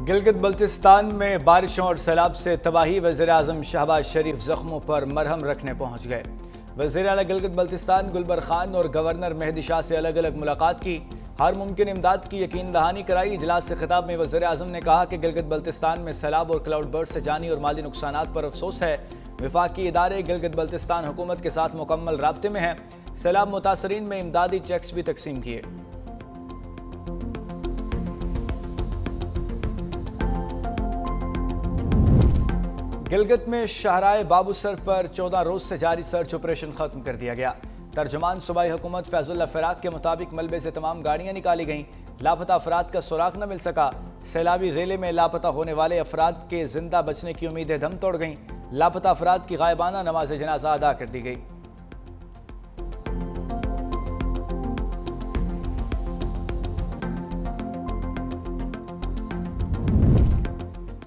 गिलगित बल्तिस्तान में बारिशों और सैलाब से तबाही। वज़ीर-ए-आज़म शहबाज शरीफ जख्मों पर मरहम रखने पहुंच गए। वज़ीर आला गिलगित बल्तिस्तान गुलबर खान और गवर्नर मेहदी शाह से अलग अलग मुलाकात की, हर मुमकिन इमदाद की यकीन दहानी कराई। इजलास से खिताब में वज़ीर-ए-आज़म ने कहा कि गिलगित बल्तिस्तान में सैलाब और क्लाउड बर्स्ट से जानी और माली नुकसानात पर अफसोस है। वफाकी इदारे गिलगित बल्तिस्तान हुकूमत के साथ मुकम्मल राब्ते में हैं। सैलाब मुतासरीन में इमदादी चेक्स भी तकसीम किए। गिलगित में शाहराए बाबूसर पर 14 रोज से जारी सर्च ऑपरेशन खत्म कर दिया गया। तर्जुमान सूबाई हुकूमत फैजुल्लाह फिराक के मुताबिक मलबे से तमाम गाड़ियां निकाली गईं, लापता अफराद का सुराग न मिल सका। सैलाबी रेले में लापता होने वाले अफराद के जिंदा बचने की उम्मीदें दम तोड़ गईं। लापता अफराद की गायबाना नमाज जनाजा अदा कर दी गई।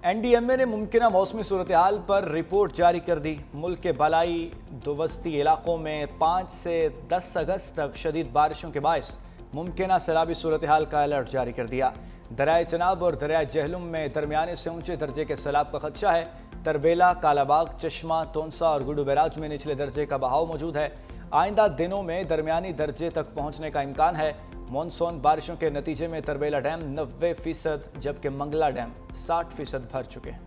NDMA ने मुमकिना मौसमी सूरत हाल पर रिपोर्ट जारी कर दी। मुल्क के बलाई दोवस्ती इलाकों में 5 से 10 अगस्त तक शदीद बारिशों के बायस मुमकिना सैलाबी सूरत हाल का अलर्ट जारी कर दिया। दरियाए चनाब और दरियाए जहलुम में दरमियाने से ऊंचे दर्जे के सैलाब का खदशा है। तरबेला, कालाबाग, चश्मा, तोनसा और गुडू बैराज में निचले दर्जे का बहाव मौजूद है। आइंदा दिनों में दरमियानी दर्जे तक पहुँचने का इम्कान है। मॉनसून बारिशों के नतीजे में तरबेला डैम 90% जबकि मंगला डैम 60% भर चुके हैं।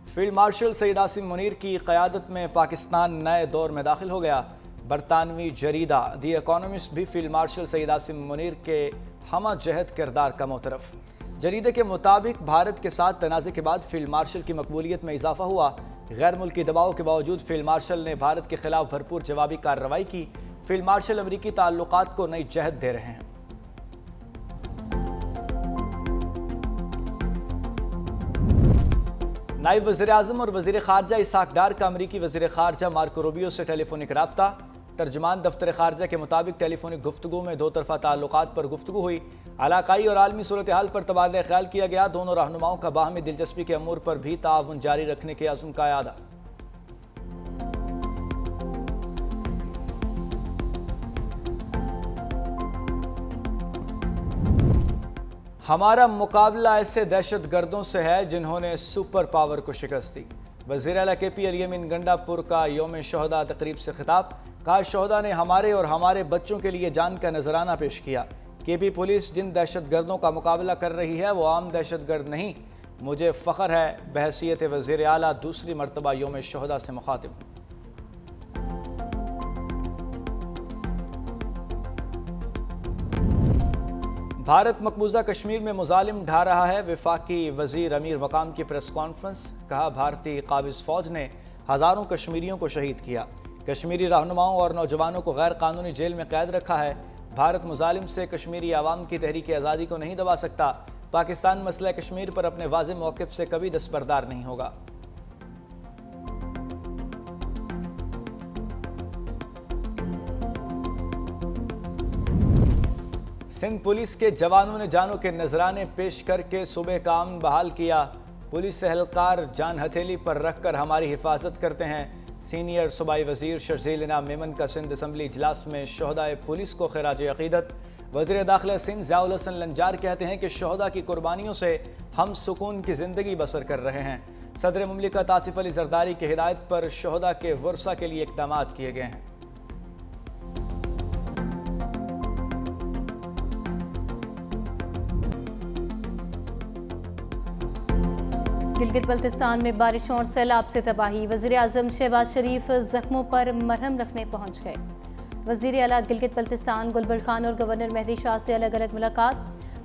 फील्ड मार्शल सईद आसिम मुनीर की क़यादत में पाकिस्तान नए दौर में दाखिल हो गया। बरतानवी जरीदा दी इकोनॉमिस्ट भी फील्ड मार्शल सईद आसिम मुनीर के हमा जहद किरदार का मोतरफ। जरीदे के मुताबिक भारत के साथ तनाज़े के बाद फील्ड मार्शल की मकबूलियत में इजाफा हुआ। गैर मुल्की दबाव के बावजूद फील्ड मार्शल ने भारत के खिलाफ भरपूर जवाबी कार्रवाई की। फील्ड मार्शल अमरीकी ताल्लुकात को नई जहद दे रहे हैं। नायब वज़ीर-ए-आज़म और वज़ीर ख़ारजा इसहाक डार का अमरीकी वज़ीर ख़ारजा मार्को रूबियो से टेलीफोनिक राब्ता। तर्जुमान दफ्तर ख़ारजा के मुताबिक टेलीफोनिक गुफ्तगू में दो तरफ़ा ताल्लुकात पर गुफ्तगू हुई। इलाकाई और आलमी सूरत हाल पर तबादला ख्याल किया गया। दोनों रहनुमाओं का बाहमी दिलचस्पी के अमूर पर भी ताउन जारी रखने के अज़्म का यादा। हमारा मुकाबला ऐसे दहशत गर्दों से है जिन्होंने सुपर पावर को शिकस्त दी। वज़ीर आला KP अल-यमीन गंडापुर का यौम शोहदा तकरीब से खिताब। कहा, शोहदा ने हमारे और हमारे बच्चों के लिए जान का नजराना पेश किया। KP पुलिस जिन दहशत गर्दों का मुकाबला कर रही है वो आम दहशत गर्द नहीं। मुझे फ़ख्र है बहसीयत वज़ीर आला दूसरी मरतबा यौम शोहदा से मुखातिब। भारत मकबूजा कश्मीर में मुजालिम ढा रहा है। वफाकी वजीर अमीर मकाम की प्रेस कॉन्फ्रेंस। कहा, भारतीय काबिज फौज ने हज़ारों कश्मीरियों को शहीद किया। कश्मीरी रहनुमाओं और नौजवानों को गैर कानूनी जेल में कैद रखा है। भारत मुजालिम से कश्मीरी आवाम की तहरीक आज़ादी को नहीं दबा सकता। पाकिस्तान मसला कश्मीर पर अपने वाज़ेह मौक़िफ़ से कभी दस्तबरदार नहीं होगा। सिंध पुलिस के जवानों ने जानों के नजराने पेश करके सुबह का अमन बहाल किया। पुलिस एहलकार जान हथेली पर रखकर हमारी हिफाजत करते हैं। सीनियर सूबाई वजीर शर्जील इनाम मेमन का सिंध असम्बली इजलास में शोहदाए पुलिस को खिराज अकीदत। वज़ीर दाखिला सिंध ज़ियाउल हसन लंजार कहते हैं कि शोहदा की कुर्बानियों से हम सुकून की ज़िंदगी बसर कर रहे हैं। सदर मुमलिकत आसिफ अली जरदारी की हिदायत पर शोहदा के वर्सा के लिए इक़दाम किए गए हैं। गिलगित बल्तिस्तान में बारिशों और सैलाब से तबाही। वज़ीर-ए-आज़म शहबाज शरीफ जख्मों पर मरहम रखने पहुंच गए। वज़ीर आला गिलगित बल्तिस्तान गुलबर खान और गवर्नर मेहदी शाह से अलग अलग मुलाकात,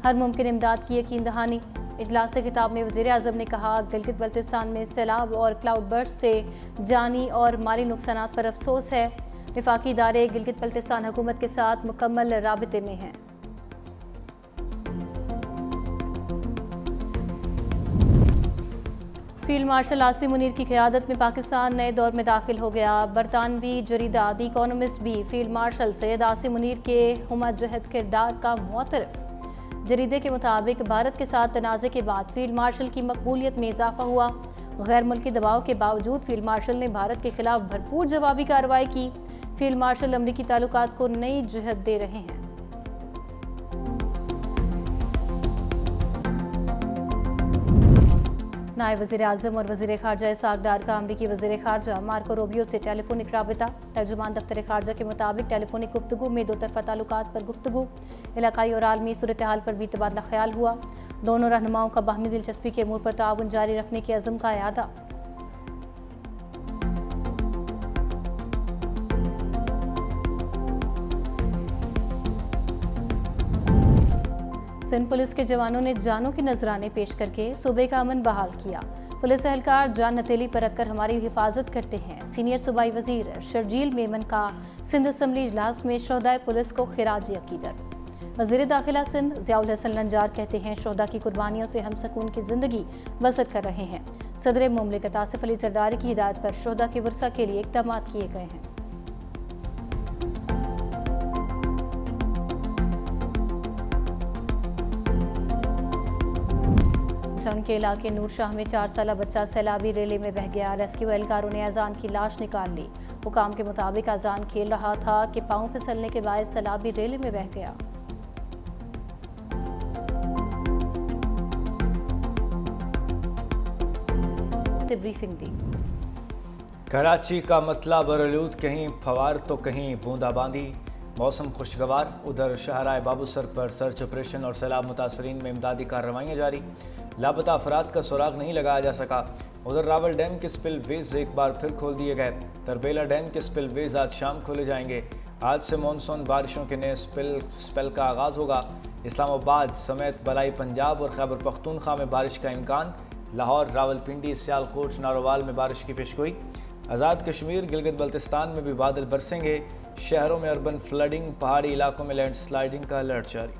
हर मुमकिन इमदाद की यकीन दहानी। इजलास से खिताब में वज़ीर-ए-आज़म ने कहा, गिलगित बल्तिस्तान में सैलाब और क्लाउड बर्स्ट से जानी और माली नुकसानात पर अफसोस है। वफाकी इदारे गिलगित बल्तिस्तान हुकूमत के साथ मुकम्मल राबिते में हैं। फील्ड मार्शल आसिम मुनीर की क़यादत में पाकिस्तान नए दौर में दाखिल हो गया। बरतानवी जरीदा दी इकोनॉमिस्ट भी फील्ड मार्शल सैयद आसिम मुनीर के हुमा जहद किरदार का मुतरफ। जरीदे के मुताबिक भारत के साथ तनाज़े के बाद फील्ड मार्शल की मकबूलियत में इजाफा हुआ। गैर मुल्की दबाव के बावजूद फील्ड मार्शल ने भारत के खिलाफ भरपूर जवाबी कार्रवाई की। फील्ड मार्शल अमरीकी ताल्लुकात को नई जहद दे रहे हैं। नायब वज़ीर आज़म और वज़ीर ख़ारजा इसहाक़ डार का अमरीकी वज़ीर ख़ारजा मार्को रूबियो से टेलीफोनिक राबिता। तर्जुमान दफ्तर ख़ारजा के मुताबिक टेलीफोनिक गुफ्तगू में दो तरफ़ा ताल्लुकात पर गुफ्तगू, इलाकाई और आलमी सूरत हाल पर भी तबादला ख्याल हुआ। दोनों रहनुमाओं का बाहमी दिलचस्पी के अमूर पर ताउन जारी रखने के अज़्म का इआदा। सिंध पुलिस के जवानों ने जानों के नजराने पेश करके सूबे का अमन बहाल किया। पुलिस एहलकार जान नतीली पर रखकर हमारी हिफाजत करते हैं। सीनियर सूबाई वजीर शर्जील मेमन का सिंध असम्बली इजलास में शोहदाए पुलिस को खिराज अकीदत। वजीर दाखिला सिंध ज़ियाउल हसन लंजार कहते हैं शोहदा की कुर्बानियों से हम सकून की जिंदगी बसर कर रहे हैं। सदर मुमलिकत आसिफ अली जरदारी की हिदायत पर शोहदा के वर्सा के लिए इक़दाम किए गए हैं। जंग के इलाके नूर शाह में 4 साला बच्चा सैलाबी रेले में बह गया। रेस्क्यू एहलकारों ने अजान की लाश निकाल ली। हुकाम के मुताबिक अजान खेल रहा था कि पांव फिसलने के बाद सैलाबी रेले में बह गया। ब्रीफिंग दी। कराची का मतला बरलूद, कहीं फवार तो कहीं बूंदाबांदी। मौसम खुशगवार। उधर शहराए बाबूसर पर सर्च ऑपरेशन और सैलाब मुतासरीन में इमदादी कार्रवाइयाँ जारी। लापता अफराद का सुराग नहीं लगाया जा सका। उधर रावल डैम के स्पिलवेज एक बार फिर खोल दिए गए। तरबेला डैम के स्पिलवेज आज शाम खोले जाएंगे। आज से मानसून बारिशों के नए स्पेल का आगाज़ होगा। इस्लामाबाद समेत बलाई पंजाब और खैबर पख्तूनख्वा में बारिश का इम्कान। लाहौर, रावलपिंडी, सियालकोट, नारोवाल में बारिश की पेशगोई। आज़ाद कश्मीर, गिलगित बल्तिस्तान में भी बादल बरसेंगे। शहरों में अर्बन फ्लडिंग, पहाड़ी इलाकों में लैंडस्लाइडिंग का अलर्ट जारी।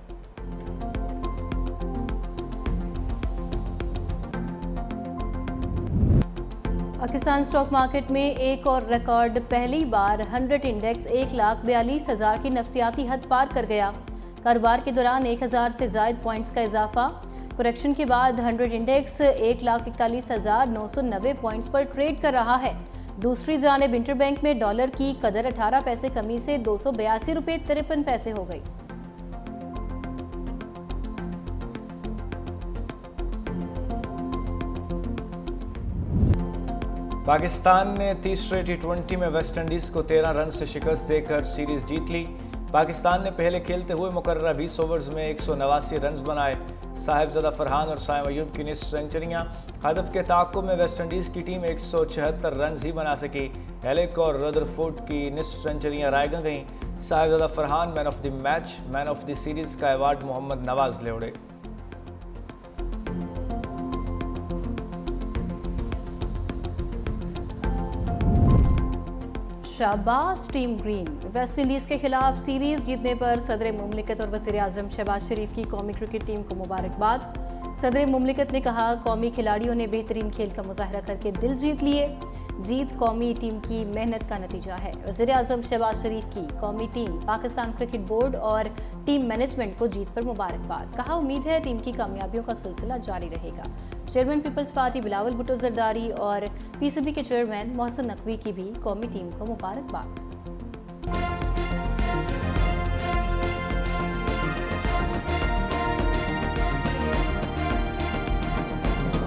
पाकिस्तान स्टॉक मार्केट में एक और रिकॉर्ड, पहली बार 100 इंडेक्स 1,42,000 की नफसियाती हद पार कर गया। कारोबार के दौरान 1,000 से ज़ायद पॉइंट्स का इजाफा। करेक्शन के बाद 100 इंडेक्स 1,41,990 पॉइंट्स पर ट्रेड कर रहा है। दूसरी जानिब इंटरबैंक में डॉलर की कदर 18 पैसे कमी से 282 रुपये 53 पैसे हो गई। पाकिस्तान ने तीसरे T20 में वेस्टइंडीज़ को 13 रन से शिकस्त देकर सीरीज जीत ली। पाकिस्तान ने पहले खेलते हुए मुकर्ररा 20 ओवर्स में 189 रन बनाए। साहिबजादा फरहान और साइम अयूब की निस्फ सेंचुरियाँ। हदफ के ताक़ुब में वेस्टइंडीज़ की टीम 176 रन ही बना सकी। एलिक और रदरफोर्ड की निस्फ सेंचुरियाँ रायगा गईं। Sahibzada Farhan man of the match, man of the series का अवार्ड मोहम्मद नवाज ले उड़े। शाबाश टीम ग्रीन। वेस्ट इंडीज़ के खिलाफ सीरीज जीतने पर सदर मुमलिकत और वज़ीर आज़म शहबाज शरीफ की कौमी क्रिकेट टीम को मुबारकबाद। सदर मुमलिकत ने कहा कौमी खिलाड़ियों ने बेहतरीन खेल का मुजाहरा करके दिल जीत लिए। जीत कौमी टीम की मेहनत का नतीजा है। वज़ीर आज़म शहबाज शरीफ की कौमी टीम, पाकिस्तान क्रिकेट बोर्ड और टीम मैनेजमेंट को जीत पर मुबारकबाद। कहा उम्मीद है टीम की कामयाबियों का सिलसिला जारी रहेगा। Chairman People's party Bilawal Bhutto Zardari और PCB के चेयरमैन मोहसिन नकवी की भी कौमी टीम को मुबारकबाद।